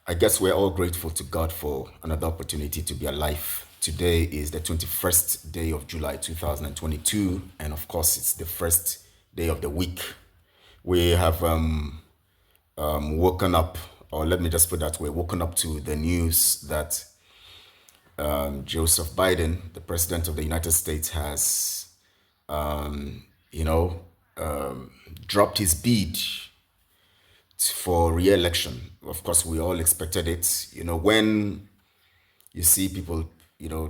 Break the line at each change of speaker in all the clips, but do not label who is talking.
I guess we're all grateful to God for another opportunity to be alive. Today is the 21st day of July 2022, and of course, it's the first day of the week. We have woken up, or let me just put that way, woken up to the news that Joseph Biden, the president of the United States, has, you know, dropped his bid for re-election. Of course, we all expected it. When you see people,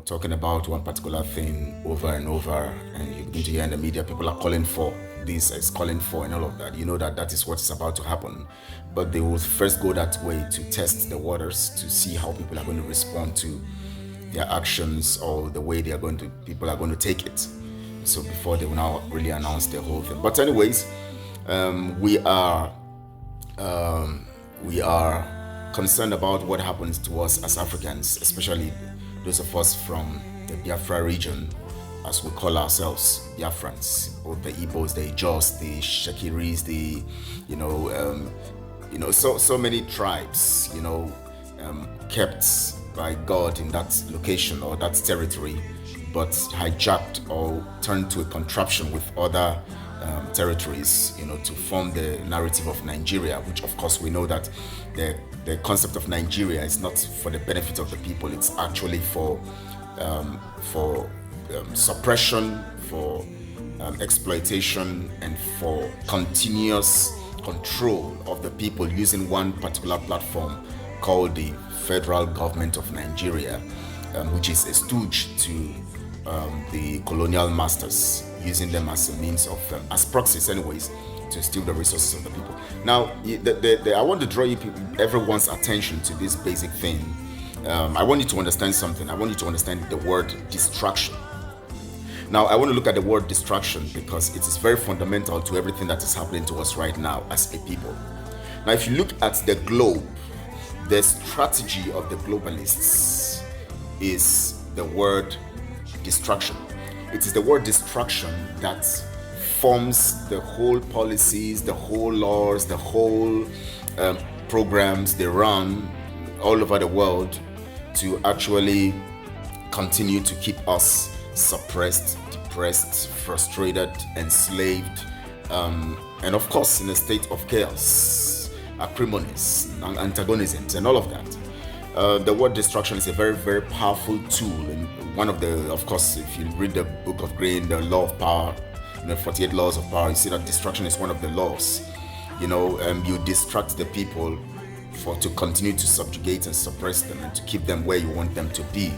talking about one particular thing over and over, and you begin to hear in the media, people are calling for this, is calling for, and all of that. You know that that is what is about to happen. But they will first go that way to test the waters to see how people are going to respond to their actions or the way people are going to take it. So before they will now really announce the whole thing. But anyways, we are we are concerned about what happens to us as Africans, especially those of us from the Biafra region, as we call ourselves, Biafrans, both the Igbos, the Ijos, the Shakiris, so many tribes, kept by God in that location or that territory, but hijacked or turned to a contraption with other territories, to form the narrative of Nigeria, which of course we know that the concept of Nigeria is not for the benefit of the people. It's actually for suppression, for exploitation, and for continuous control of the people using one particular platform called the Federal Government of Nigeria, which is a stooge to the colonial masters, using them as a means of, as proxies anyways, to steal the resources of the people. Now, I want to draw everyone's attention to this basic thing. I want you to understand something. I want you to understand the word distraction. Now, I want to look at the word distraction because it is very fundamental to everything that is happening to us right now as a people. Now, if you look at the globe, the strategy of the globalists is the word distraction. It is the word distraction that forms the whole policies, the whole laws, the whole programs they run all over the world to actually continue to keep us suppressed, depressed, frustrated, enslaved, and of course in a state of chaos, acrimonies, antagonisms, and all of that. The word distraction is a very, very powerful tool, and one of the, of course, if you read the book of Green, the law of power, 48 laws of power, you see that distraction is one of the laws. You distract the people to continue to subjugate and suppress them and to keep them where you want them to be.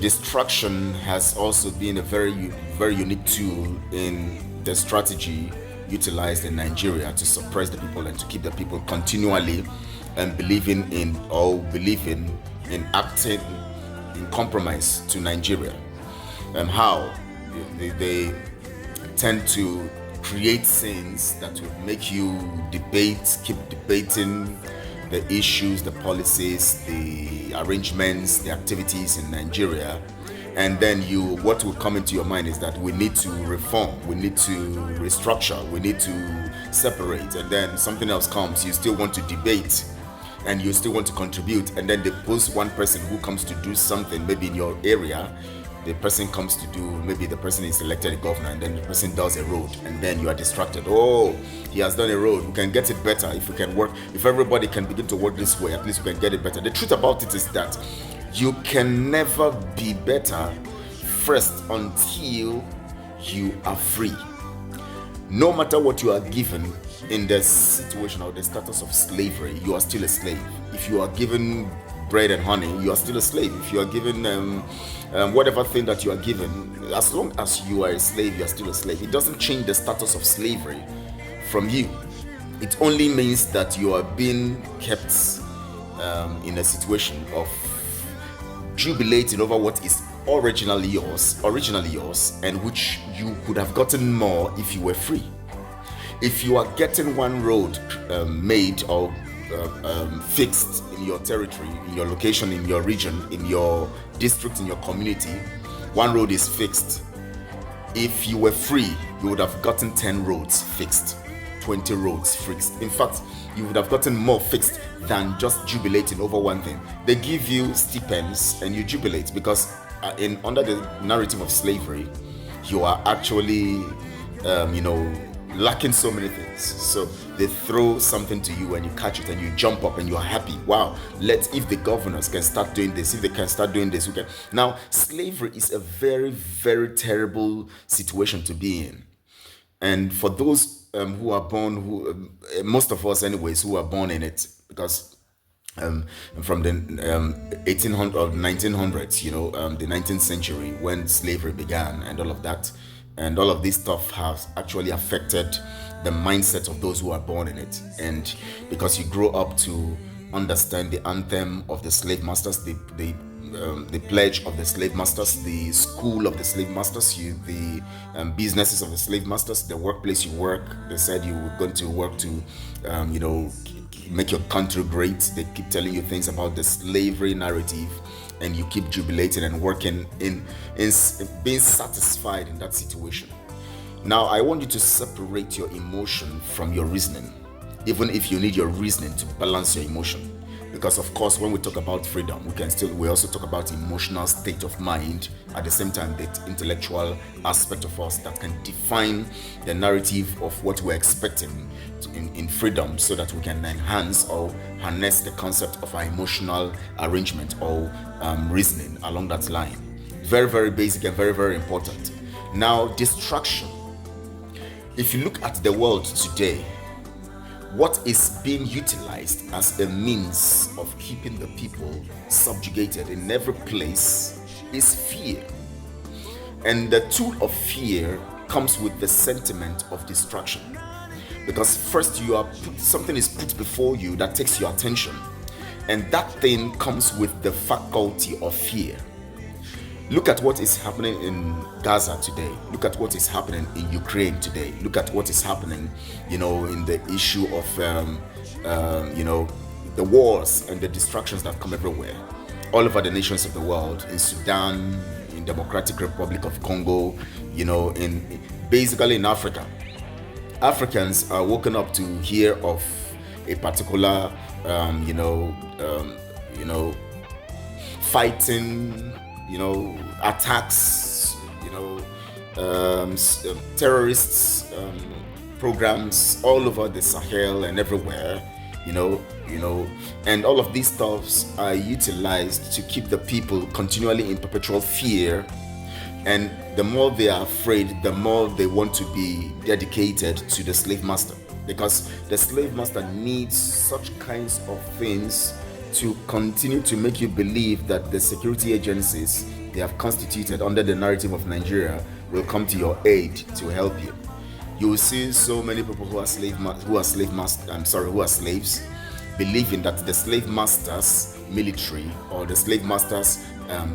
Distraction has also been a very, very unique tool in the strategy utilized in Nigeria to suppress the people and to keep the people continually and believing in acting in compromise to Nigeria. And how they tend to create scenes that will make you keep debating the issues, the policies, the arrangements, the activities in Nigeria. And then what will come into your mind is that we need to reform, we need to restructure, we need to separate. And then something else comes, you still want to debate and you still want to contribute. And then they post one person who comes to do something, maybe in your area. The person comes to do, maybe the person is elected a governor, and then the person does a road, and then you are distracted. Oh, he has done a road, we can get it better if we can work. If everybody can begin to work this way, at least we can get it better. The truth about it is that you can never be better first until you are free. No matter what you are given in the situation or the status of slavery, you are still a slave. If you are given bread and honey, you are still a slave. If you are given whatever thing that you are given, as long as you are a slave, you are still a slave. It doesn't change the status of slavery from you. It only means that you are being kept in a situation of jubilating over what is originally yours, and which you could have gotten more if you were free. If you are getting one road made or fixed in your territory, in your location, in your region, in your district, in your community, one road is fixed. If you were free, you would have gotten 10 roads fixed. 20 roads fixed. In fact, you would have gotten more fixed than just jubilating over one thing. They give you stipends and you jubilate because in under the narrative of slavery, you are actually, lacking so many things. So they throw something to you and you catch it and you jump up and you are happy. Wow, if the governors can start doing this, if they can start doing this, we can. Now, slavery is a very, very terrible situation to be in. And for those who are born, most of us anyways, who are born in it, because from the 1800 or 1900s, the 19th century, when slavery began and all of that, and all of this stuff has actually affected the mindset of those who are born in it. And because you grow up to understand the anthem of the slave masters, the pledge of the slave masters, the school of the slave masters, the businesses of the slave masters, the workplace you work. They said you were going to work to, make your country great. They keep telling you things about the slavery narrative, and you keep jubilating and working in being satisfied in that situation. Now, I want you to separate your emotion from your reasoning, even if you need your reasoning to balance your emotion. Because of course, when we talk about freedom, we also talk about emotional state of mind at the same time, the intellectual aspect of us that can define the narrative of what we're expecting in freedom, so that we can enhance or harness the concept of our emotional arrangement or reasoning along that line. Very, very basic and very, very important. Now, distraction. If you look at the world today, what is being utilized as a means of keeping the people subjugated in every place is fear. And the tool of fear comes with the sentiment of distraction. Because first something is put before you that takes your attention, and that thing comes with the faculty of fear. Look at what is happening in Gaza today. Look at what is happening in Ukraine today. Look at what is happening, in the issue of, the wars and the distractions that come everywhere, all over the nations of the world, in Sudan, in Democratic Republic of Congo, basically in Africa. Africans are woken up to hear of a particular, fighting, attacks, terrorists, programs all over the Sahel and everywhere, and all of these stuffs are utilized to keep the people continually in perpetual fear. And the more they are afraid, the more they want to be dedicated to the slave master, because the slave master needs such kinds of things to continue to make you believe that the security agencies they have constituted under the narrative of Nigeria will come to your aid to help you. You will see so many people who are slaves, believing that the slave master's military or the slave master's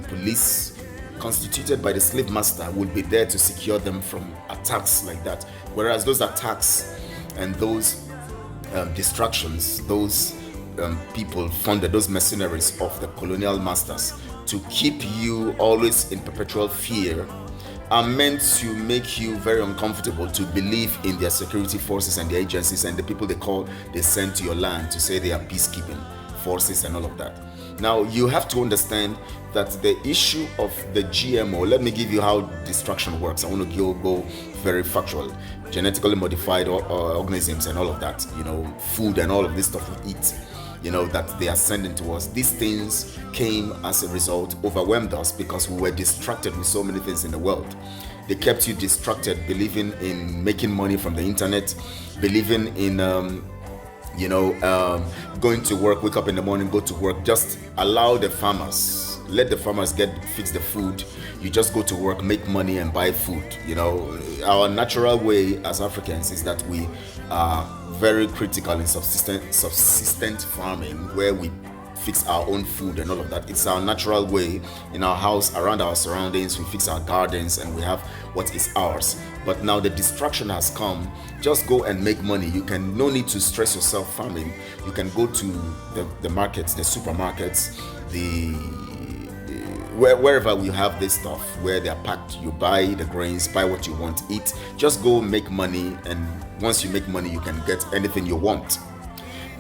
police, constituted by the slave master, will be there to secure them from attacks like that. Whereas those attacks and those distractions, those people funded, those mercenaries of the colonial masters to keep you always in perpetual fear, are meant to make you very uncomfortable to believe in their security forces and their agencies and the people they send to your land to say they are peacekeeping forces and all of that. Now, you have to understand that the issue of the GMO, let me give you how distraction works. I want to go very factual. Genetically modified organisms and all of that, food and all of this stuff we eat, that they are sending to us. These things came as a result, overwhelmed us because we were distracted with so many things in the world. They kept you distracted, believing in making money from the internet, believing in going to work, wake up in the morning, go to work. Just allow the farmers, let the farmers fix the food. You just go to work, make money and buy food. Our natural way as Africans is that we are very critical in subsistent farming, where we fix our own food and all of that. It's our natural way in our house, around our surroundings. We fix our gardens and we have what is ours. But now the distraction has come. Just go and make money. No need to stress yourself farming. You can go to the markets, the supermarkets, wherever we have this stuff where they're packed, you buy the grains, buy what you want, eat, just go make money, and once you make money you can get anything you want.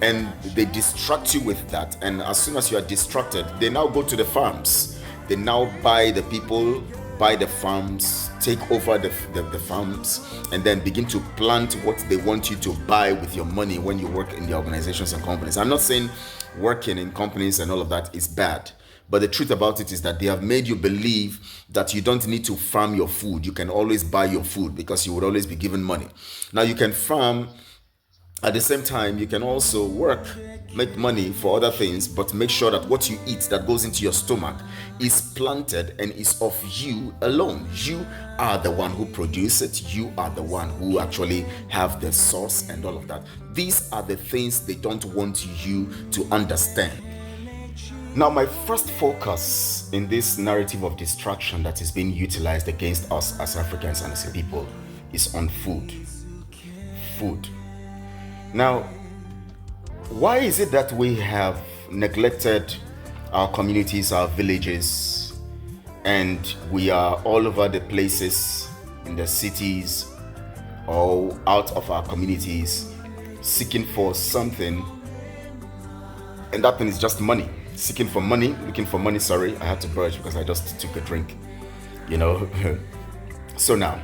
And they distract you with that, and as soon as you are distracted, they now go to the farms, they now buy the people, buy the farms, take over the farms, and then begin to plant what they want you to buy with your money when you work in the organizations and companies. I'm not saying working in companies and all of that is bad, but the truth about it is that they have made you believe that you don't need to farm your food. You can always buy your food because you would always be given money. Now you can farm. At the same time, you can also work, make money for other things, but make sure that what you eat that goes into your stomach is planted and is of you alone. You are the one who produce it. You are the one who actually have the source and all of that. These are the things they don't want you to understand. Now, my first focus in this narrative of distraction that is being utilized against us as Africans and as a people is on food. Food. Now, why is it that we have neglected our communities, our villages, and we are all over the places in the cities or out of our communities seeking for something, and that thing is just money? Looking for money, sorry, I had to brush because I just took a drink, So now,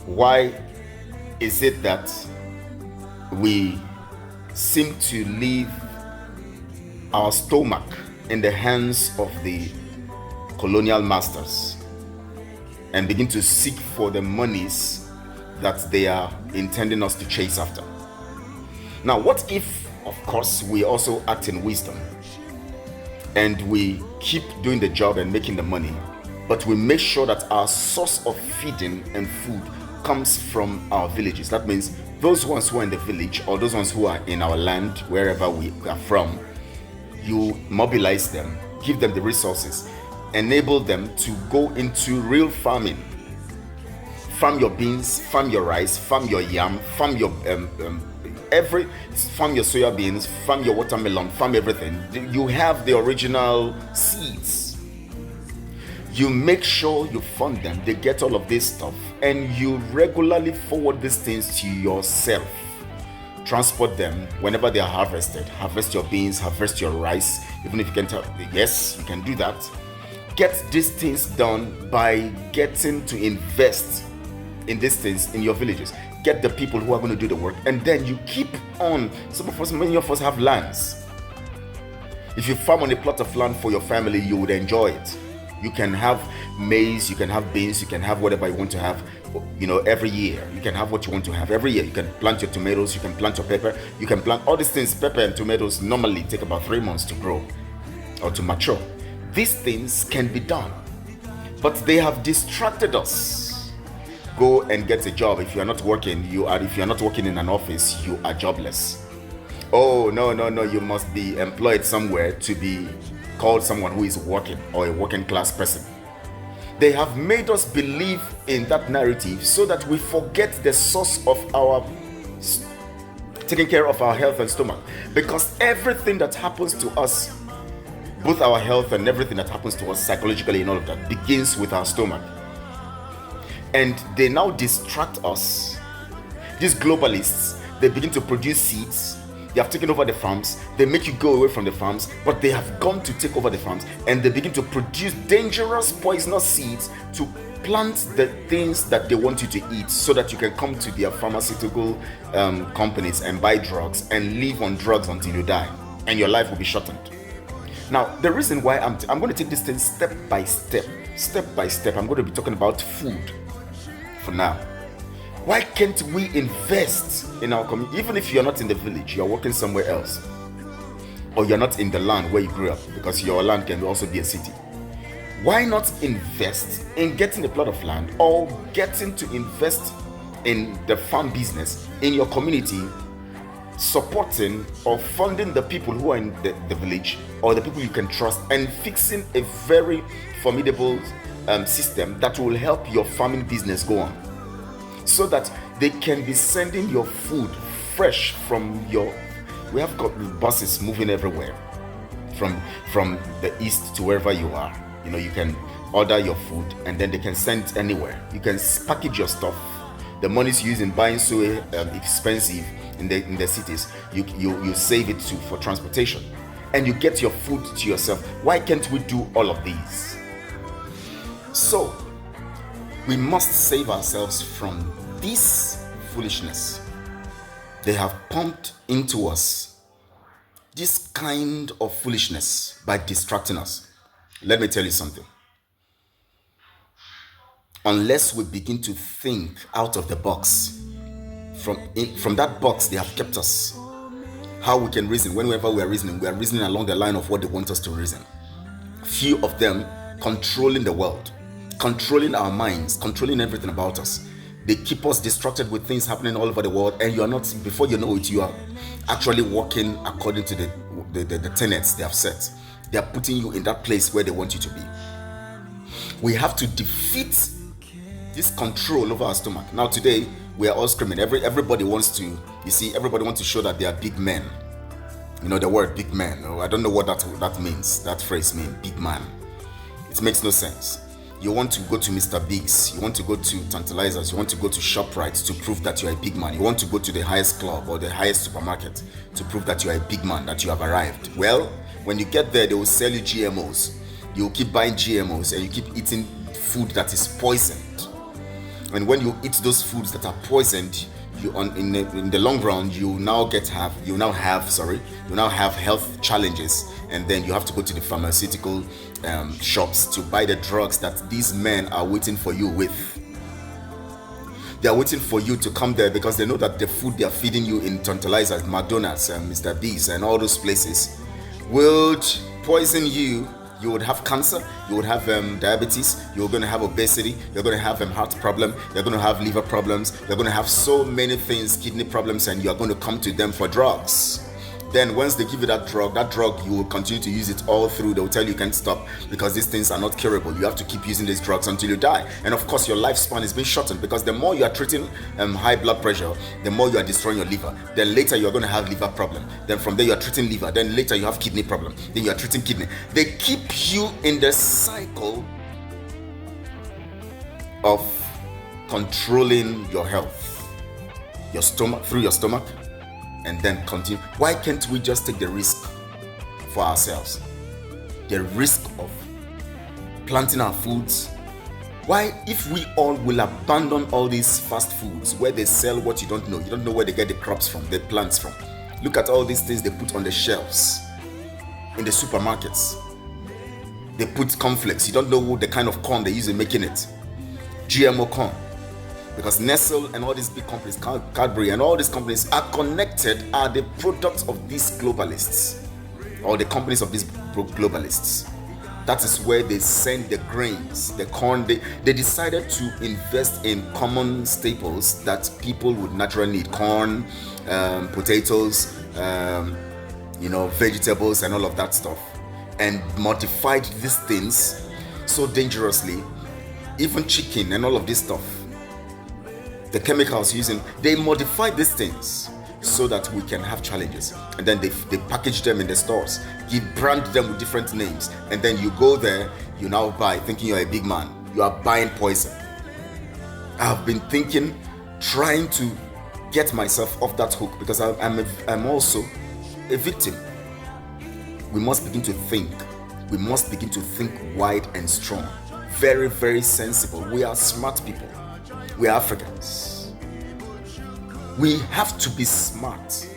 why is it that we seem to leave our stomach in the hands of the colonial masters and begin to seek for the monies that they are intending us to chase after? Now, what if, of course, we also act in wisdom and we keep doing the job and making the money, but we make sure that our source of feeding and food comes from our villages? That means those ones who are in the village or those ones who are in our land, wherever we are from, you mobilize them, give them the resources, enable them to go into real farming. Farm your beans, farm your rice, farm your yam, farm your farm your soya beans, farm your watermelon, farm everything. You have the original seeds. You make sure you fund them, they get all of this stuff, and you regularly forward these things to yourself. Transport them whenever they are harvested. Harvest your beans, harvest your rice, even if you can tell, yes, you can do that. Get these things done by getting to invest in these things in your villages. Get the people who are going to do the work, and then you keep on. Many of us have lands. If you farm on a plot of land for your family, you would enjoy it. You can have maize, you can have beans, you can have whatever you want to have, every year. You can have what you want to have every year. You can plant your tomatoes, you can plant your pepper, you can plant all these things. Pepper and tomatoes normally take about 3 months to grow or to mature. These things can be done, but they have distracted us. Go and get a job. If you are not working, if you are not working in an office, you are jobless. Oh, no, you must be employed somewhere to be called someone who is working or a working class person. They have made us believe in that narrative so that we forget the source of our taking care of our health and stomach, because everything that happens to us, both our health and everything that happens to us psychologically and all of that, begins with our stomach. And they now distract us. These globalists, they begin to produce seeds. They have taken over the farms. They make you go away from the farms, but they have gone to take over the farms, and they begin to produce dangerous, poisonous seeds to plant the things that they want you to eat, so that you can come to their pharmaceutical companies and buy drugs and live on drugs until you die, and your life will be shortened. Now, the reason why I'm going to take this thing step by step. I'm going to be talking about food for now. Why can't we invest in our community? Even if you're not in the village, you're working somewhere else, or you're not in the land where you grew up, because your land can also be a city. Why not invest in getting a plot of land, or getting to invest in the farm business in your community, supporting or funding the people who are in the village, or the people you can trust, and fixing a very formidable system that will help your farming business go on, so that they can be sending your food fresh from we have got buses moving everywhere from the east to wherever you are. You can order your food and then they can send it anywhere. You can package your stuff. The money's used in buying so expensive in the cities, you save it for transportation, and you get your food to yourself. Why can't we do all of these? So we must save ourselves from this foolishness. They have pumped into us this kind of foolishness by distracting us. Let me tell you something. Unless we begin to think out of the box, from that box they have kept us, how we can reason. Whenever we are reasoning along the line of what they want us to reason. Few of them controlling the world, controlling our minds, controlling everything about us. They keep us distracted with things happening all over the world, and you are not, before you know it, you are actually walking according to the tenets they have set. They are putting you in that place where they want you to be. We have to defeat this control over our stomach. Now today, we are all screaming. Everybody wants to, everybody wants to show that they are big men. The word big man. I don't know what that means, that phrase means, big man. It makes no sense. You want to go to Mr. Biggs, you want to go to Tantalizers, you want to go to ShopRite to prove that you are a big man. You want to go to the highest club or the highest supermarket to prove that you are a big man, that you have arrived. Well, when you get there, they will sell you GMOs. You will keep buying GMOs and you keep eating food that is poisoned. And when you eat those foods that are poisoned, in the long run, you now have health challenges, and then you have to go to the pharmaceutical shops to buy the drugs that these men are waiting for you with. They are waiting for you to come there because they know that the food they are feeding you in Tantalizers, McDonald's, and Mr. B's, and all those places will poison you. You would have cancer, you would have diabetes, you're going to have obesity, you're going to have heart problem, you're going to have liver problems, you're going to have so many things, kidney problems, and you're going to come to them for drugs. Then once they give you that drug, you will continue to use it all through. They will tell you can't stop because these things are not curable. You have to keep using these drugs until you die. And of course, your lifespan is being shortened because the more you are treating high blood pressure, the more you are destroying your liver. Then later you're going to have liver problem. Then from there you are treating liver. Then later you have kidney problem. Then you are treating kidney. They keep you in the cycle of controlling your health, your stomach, through your stomach, and then continue. Why can't we just take the risk for ourselves? The risk of planting our foods. Why, if we all will abandon all these fast foods where they sell what you don't know where they get the crops from, the plants from. Look at all these things they put on the shelves in the supermarkets. They put cornflakes. You don't know the kind of corn they use in making it. GMO corn. Because Nestle and all these big companies, Cadbury and all these companies are the products of these globalists, or the companies of these globalists. That is where they send the grains, the corn. They decided to invest in common staples that people would naturally need: corn, potatoes, vegetables, and all of that stuff, and modified these things so dangerously. Even chicken and all of this stuff. The chemicals they modify these things so that we can have challenges, and then they package them in the stores, brand them with different names, and then you go there, you now buy thinking you're a big man. You are buying poison. I have been trying to get myself off that hook because I'm also a victim. We must begin to think. We must begin to think wide and strong. Very, very sensible. We are smart people. We are Africans. We have to be smart.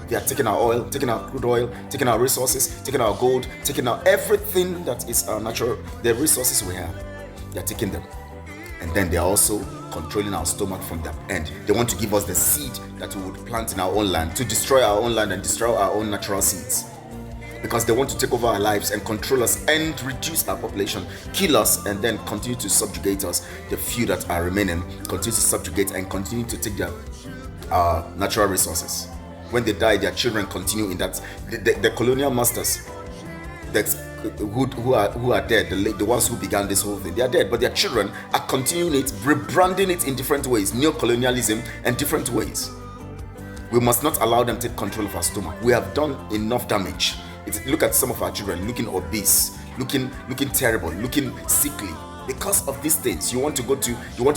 They are taking our oil, taking our crude oil, taking our resources, taking our gold, taking our everything that is our natural, the resources we have. They are taking them. And then they are also controlling our stomach from them. And they want to give us the seed that we would plant in our own land, to destroy our own land and destroy our own natural seeds. Because they want to take over our lives and control us and reduce our population, kill us, and then continue to subjugate us. The few that are remaining continue to subjugate and continue to take their natural resources. When they die, their children continue in that. The colonial masters who are dead, the ones who began this whole thing, they are dead, but their children are continuing it, rebranding it in different ways, neo-colonialism and different ways. We must not allow them to take control of our stomach. We have done enough damage. Look at some of our children looking obese, looking terrible, looking sickly. Because of these things, you want to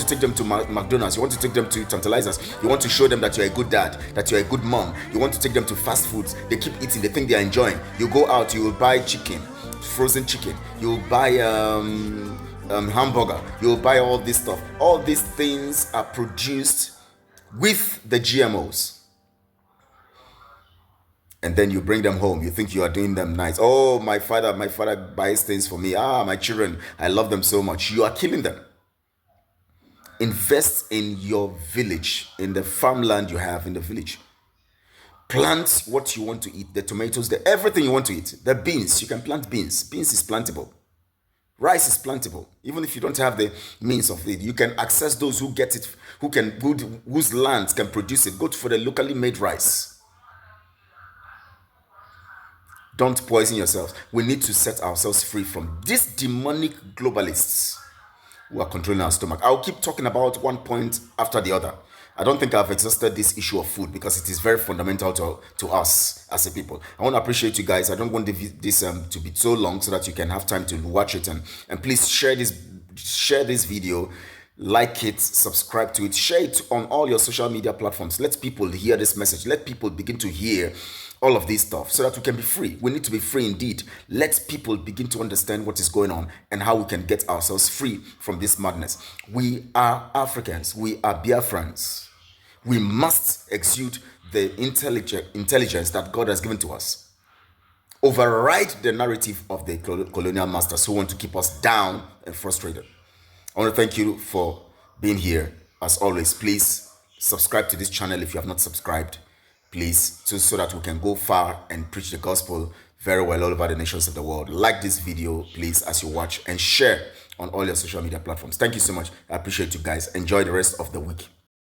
take them to McDonald's, you want to take them to Tantalizers, you want to show them that you're a good dad, that you're a good mom, you want to take them to fast foods. They keep eating, they think they're enjoying. You go out, you will buy chicken, frozen chicken, you will buy hamburger, you will buy all this stuff. All these things are produced with the GMOs. And then you bring them home. You think you are doing them nice. Oh, my father buys things for me. My children, I love them so much. You are killing them. Invest in your village, in the farmland you have in the village. Plant what you want to eat. The tomatoes, everything you want to eat. The beans, you can plant beans. Beans is plantable. Rice is plantable. Even if you don't have the means of it, you can access those who get it, whose lands can produce it. Go for the locally made rice. Don't poison yourselves. We need to set ourselves free from these demonic globalists who are controlling our stomach. I'll keep talking about one point after the other. I don't think I've exhausted this issue of food because it is very fundamental to us as a people. I want to appreciate you guys. I don't want this to be so long so that you can have time to watch it. And please share this video, like it, subscribe to it, share it on all your social media platforms. Let people hear this message. Let people begin to hear all of this stuff so that we can be free. We need to be free indeed. Let people begin to understand what is going on and how we can get ourselves free from this madness. We are Africans. We are Biafrans. We must exude the intelligence that God has given to us. Override the narrative of the colonial masters who want to keep us down and frustrated. I want to thank you for being here. As always, please subscribe to this channel if you have not subscribed. Please, so that we can go far and preach the gospel very well all over the nations of the world. Like this video, please, as you watch, and share on all your social media platforms. Thank you so much. I appreciate you guys. Enjoy the rest of the week.